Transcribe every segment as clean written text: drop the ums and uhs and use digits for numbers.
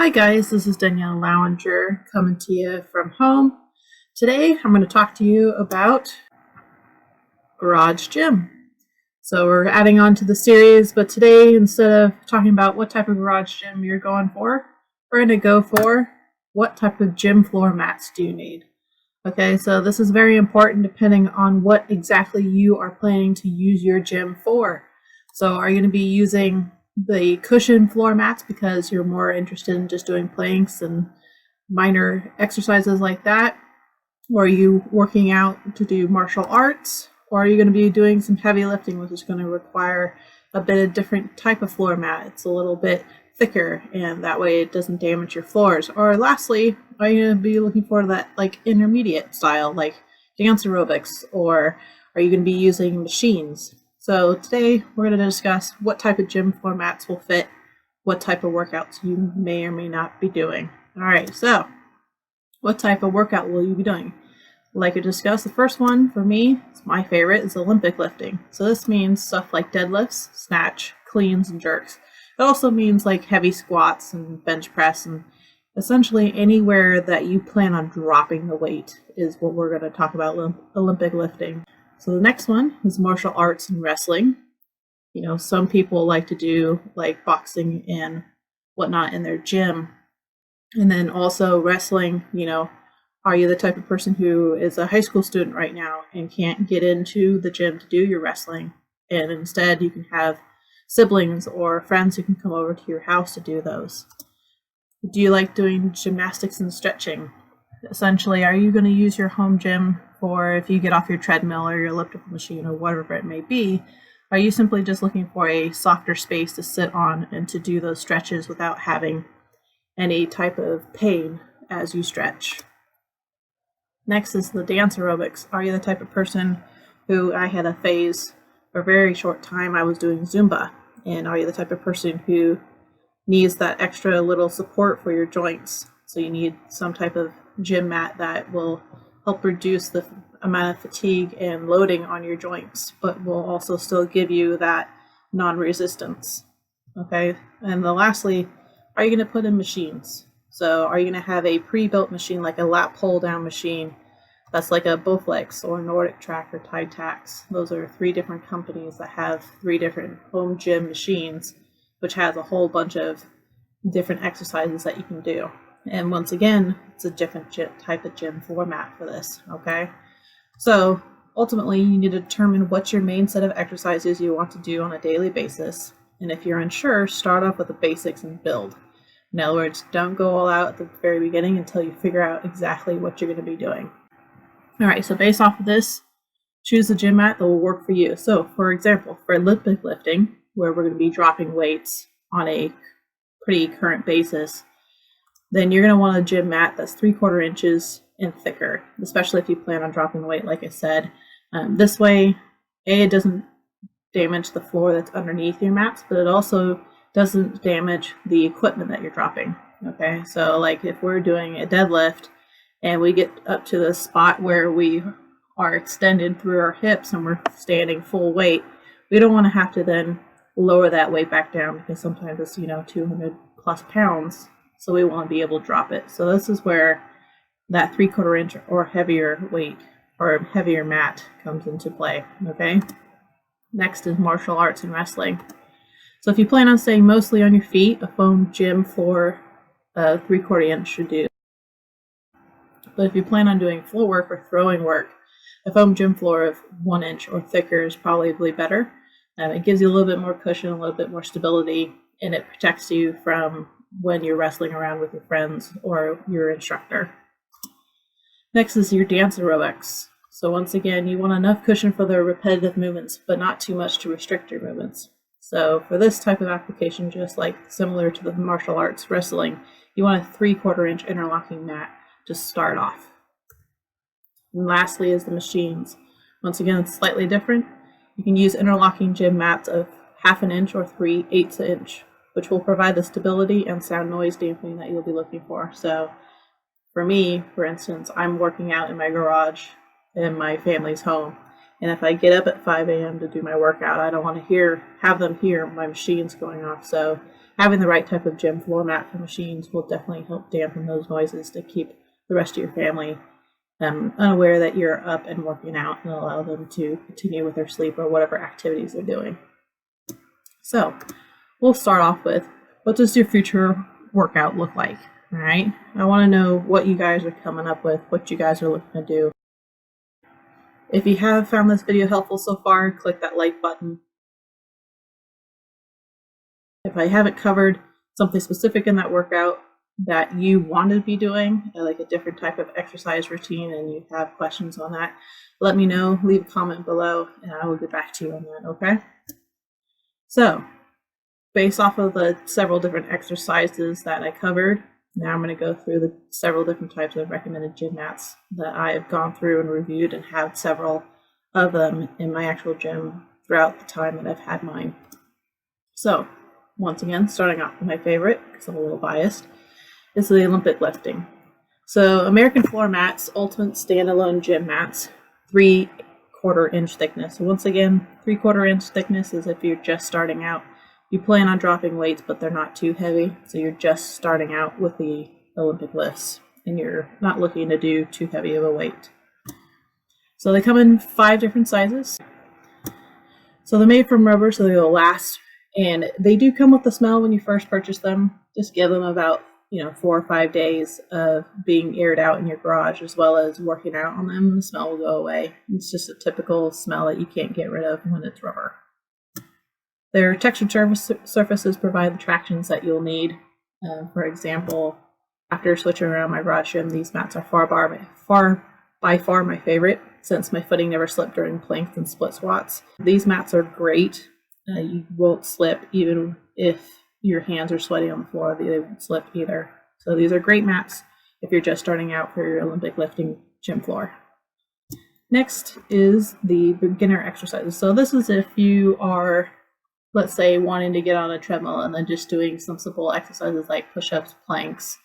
Hi guys, this is Danielle Lowinger coming to you from home. Today I'm going to talk to you about Garage Gym. So we're adding on to the series, but today instead of talking about what type of garage gym you're going for, we're going to go for what type of gym floor mats do you need. Okay, so this is very important depending on what exactly you are planning to use your gym for. So are you going to be using the cushion floor mats because you're more interested in just doing planks and minor exercises like that? Or are you working out to do martial arts? Or are you going to be doing some heavy lifting, which is going to require a bit of different type of floor mat? It's a little bit thicker, and that way it doesn't damage your floors. Or lastly, are you going to be looking for that like intermediate style, like dance aerobics, or are you going to be using machines? So today we're going to discuss what type of gym floor mats will fit what type of workouts you may or may not be doing. All right, so what type of workout will you be doing? Like I discussed, the first one for me, it's my favorite, is Olympic lifting. So this means stuff like deadlifts, snatch, cleans, and jerks. It also means like heavy squats and bench press, and essentially anywhere that you plan on dropping the weight is what we're going to talk about Olympic lifting. So the next one is martial arts and wrestling. You know, some people like to do like boxing and whatnot in their gym. And then also wrestling, you know, are you the type of person who is a high school student right now and can't get into the gym to do your wrestling? And instead you can have siblings or friends who can come over to your house to do those. Do you like doing gymnastics and stretching? Essentially, are you going to use your home gym for if you get off your treadmill or your elliptical machine or whatever it may be? Are you simply just looking for a softer space to sit on and to do those stretches without having any type of pain as you stretch? Next is the dance aerobics. Are you the type of person who I had a phase for a very short time I was doing Zumba? And are you the type of person who needs that extra little support for your joints? So you need some type of gym mat that will help reduce the amount of fatigue and loading on your joints, but will also still give you that non-resistance. Okay, and then lastly, are you going to put in machines? So are you going to have a pre-built machine like a lat pull down machine that's like a Bowflex or Nordic Track or Tax? Those are 3 different companies that have 3 different home gym machines, which has a whole bunch of different exercises that you can do. And once again, it's a different type of gym format for this, okay? So ultimately, you need to determine what's your main set of exercises you want to do on a daily basis. And if you're unsure, start off with the basics and build. In other words, don't go all out at the very beginning until you figure out exactly what you're going to be doing. All right, so based off of this, choose a gym mat that will work for you. So for example, for Olympic lifting, where we're going to be dropping weights on a pretty current basis, then you're going to want a gym mat that's 3/4 inches and thicker, especially if you plan on dropping weight, like I said. This way, it doesn't damage the floor that's underneath your mats, but it also doesn't damage the equipment that you're dropping. Okay, so like if we're doing a deadlift and we get up to the spot where we are extended through our hips and we're standing full weight, we don't want to have to then lower that weight back down because sometimes it's 200 plus pounds. So we want to be able to drop it. So this is where that 3/4 inch or heavier weight or heavier mat comes into play. Okay. Next is martial arts and wrestling. So if you plan on staying mostly on your feet, a foam gym floor 3/4 inch should do. But if you plan on doing floor work or throwing work, a foam gym floor of 1 inch or thicker is probably better. It gives you a little bit more cushion, a little bit more stability, and it protects you from when you're wrestling around with your friends or your instructor. Next is your dance aerobics. So once again, you want enough cushion for the repetitive movements, but not too much to restrict your movements. So for this type of application, just like similar to the martial arts wrestling, you want a 3/4 inch interlocking mat to start off. And lastly is the machines. Once again, it's slightly different. You can use interlocking gym mats of 1/2 inch or 3/8 inch, which will provide the stability and sound noise dampening that you'll be looking for. So for me, for instance, I'm working out in my garage in my family's home. And if I get up at 5 a.m. to do my workout, I don't want to have them hear my machines going off. So having the right type of gym floor mat for machines will definitely help dampen those noises to keep the rest of your family unaware that you're up and working out, and allow them to continue with their sleep or whatever activities they're doing. So we'll start off with, what does your future workout look like? All right, I want to know what you guys are coming up with, what you guys are looking to do. If you have found this video helpful so far, click that like button. If I haven't covered something specific in that workout that you want to be doing, like a different type of exercise routine, and you have questions on that, let me know. Leave a comment below and I will get back to you on that, okay? So, based off of the several different exercises that I covered, now I'm going to go through the several different types of recommended gym mats that I have gone through and reviewed, and have several of them in my actual gym throughout the time that I've had mine. So, once again, starting off with my favorite, because I'm a little biased, is the Olympic lifting. So American Floor Mats, Ultimate Standalone Gym Mats, 3/4 inch thickness. So once again, 3/4 inch thickness is if you're just starting out. You plan on dropping weights, but they're not too heavy, so you're just starting out with the Olympic lifts, and you're not looking to do too heavy of a weight. So they come in 5 different sizes. So they're made from rubber, so they'll last, and they do come with the smell when you first purchase them. Just give them about 4 or 5 days of being aired out in your garage, as well as working out on them. The smell will go away. It's just a typical smell that you can't get rid of when it's rubber. Their textured surfaces provide the tractions that you'll need. For example, after switching around my garage gym, these mats are by far my favorite, since my footing never slipped during planks and split squats. These mats are great. You won't slip even if your hands are sweaty on the floor. They won't slip either. So these are great mats if you're just starting out for your Olympic lifting gym floor. Next is the beginner exercises. So this is if you are, let's say, wanting to get on a treadmill and then just doing some simple exercises like push-ups, planks,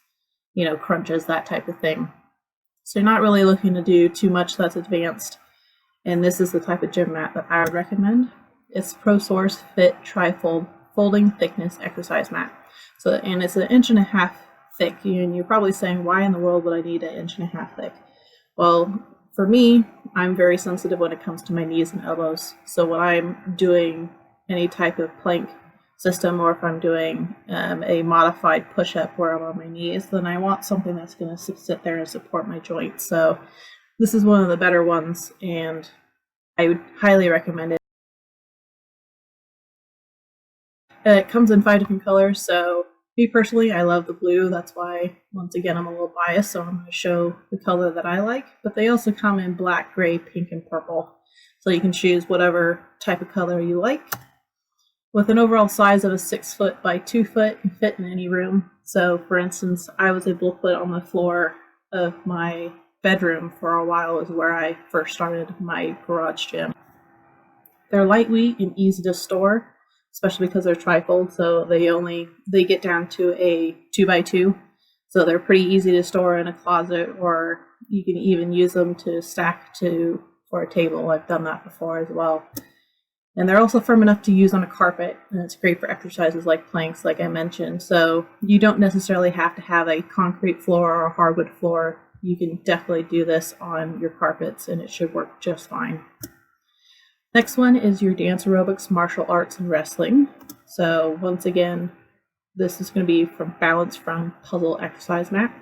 crunches, that type of thing. So you're not really looking to do too much that's advanced. And this is the type of gym mat that I would recommend. It's ProSource Fit Trifold Folding Thickness Exercise Mat. And it's 1.5 inches thick. And you're probably saying, why in the world would I need 1.5 inches thick? Well, for me, I'm very sensitive when it comes to my knees and elbows. So when I'm doing any type of plank system, or if I'm doing a modified push-up where I'm on my knees, then I want something that's going to sit there and support my joints. So this is one of the better ones, and I would highly recommend it. It comes in 5 different colors, so me personally, I love the blue. That's why, once again, I'm a little biased, so I'm going to show the color that I like. But they also come in black, gray, pink, and purple. So you can choose whatever type of color you like. With an overall size of a 6 foot by 2 foot, you fit in any room. So, for instance, I was able to put on the floor of my bedroom for a while, is where I first started my garage gym. They're lightweight and easy to store, especially because they're trifold, so they get down to a 2x2, so they're pretty easy to store in a closet, or you can even use them to stack for a table. I've done that before as well. And they're also firm enough to use on a carpet, and it's great for exercises like planks, like I mentioned. So you don't necessarily have to have a concrete floor or a hardwood floor. You can definitely do this on your carpets, and it should work just fine. Next one is your dance aerobics, martial arts, and wrestling. So once again, this is going to be from Balance from Puzzle Exercise Mat.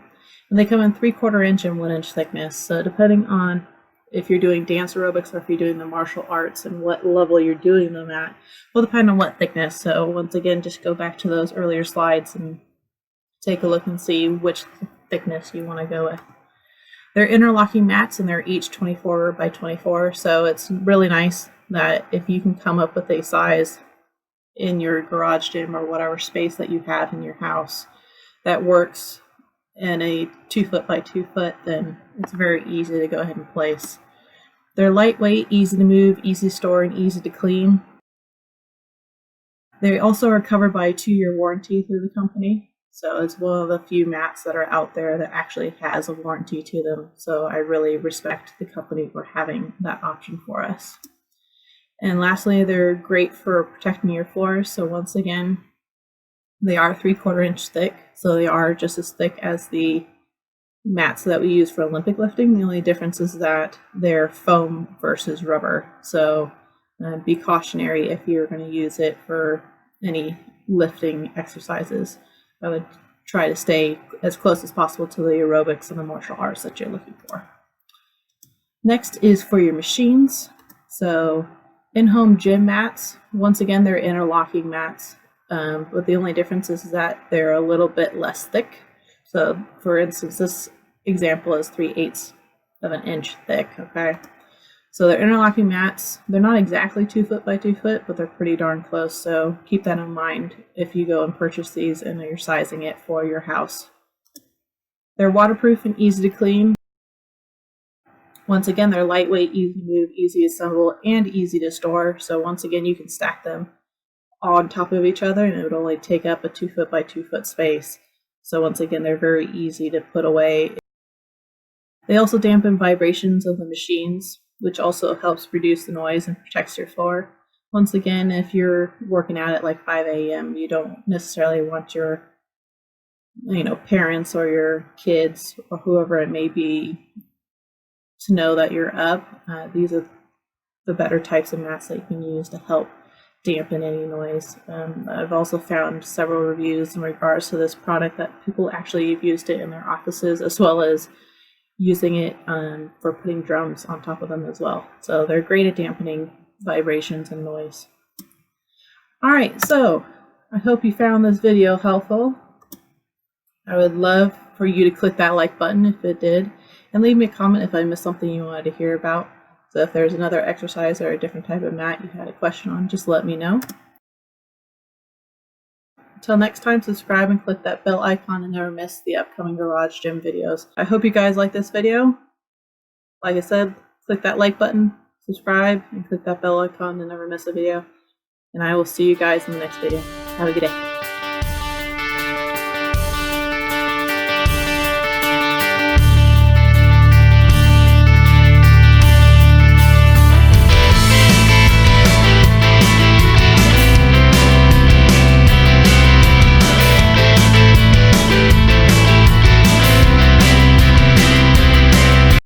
And they come in 3/4 inch and 1 inch thickness. So depending on if you're doing dance aerobics or if you're doing the martial arts and what level you're doing them at, will depend on what thickness. So once again, just go back to those earlier slides and take a look and see which thickness you want to go with. They're interlocking mats, and they're each 24 by 24. So it's really nice that if you can come up with a size in your garage gym or whatever space that you have in your house that works in a 2 foot by 2 foot, then it's very easy to go ahead and place. They're lightweight, easy to move, easy to store, and easy to clean. They also are covered by a 2-year warranty through the company. So it's one of the few mats that are out there that actually has a warranty to them. So I really respect the company for having that option for us. And lastly, they're great for protecting your floors. So once again, They are 3/4 inch thick, so they are just as thick as the mats that we use for Olympic lifting. The only difference is that they're foam versus rubber. So be cautionary if you're going to use it for any lifting exercises. I would try to stay as close as possible to the aerobics and the martial arts that you're looking for. Next is for your machines. So in-home gym mats, once again, they're interlocking mats, but the only difference is that they're a little bit less thick. So for instance, this example is 3/8 of an inch thick, okay? So they're interlocking mats. They're not exactly 2 foot by 2 foot, but they're pretty darn close. So keep that in mind if you go and purchase these and you're sizing it for your house. They're waterproof and easy to clean. Once again, they're lightweight, easy to move, easy to assemble, and easy to store. So once again, you can stack them on top of each other and it would only take up a 2 foot by 2 foot space. So once again, they're very easy to put away. They also dampen vibrations of the machines, which also helps reduce the noise and protects your floor. Once again, if you're working out at like 5 a.m., you don't necessarily want your parents or your kids or whoever it may be to know that you're up. These are the better types of mats that you can use to help dampen any noise. I've also found several reviews in regards to this product that people actually have used it in their offices, as well as using it for putting drums on top of them as well. So they're great at dampening vibrations and noise. All right, so I hope you found this video helpful. I would love for you to click that like button if it did, and leave me a comment if I missed something you wanted to hear about. So if there's another exercise or a different type of mat you had a question on, just let me know. Until next time, subscribe and click that bell icon and never miss the upcoming Garage Gym videos. I hope you guys like this video. Like I said, click that like button, subscribe, and click that bell icon to never miss a video. And I will see you guys in the next video. Have a good day.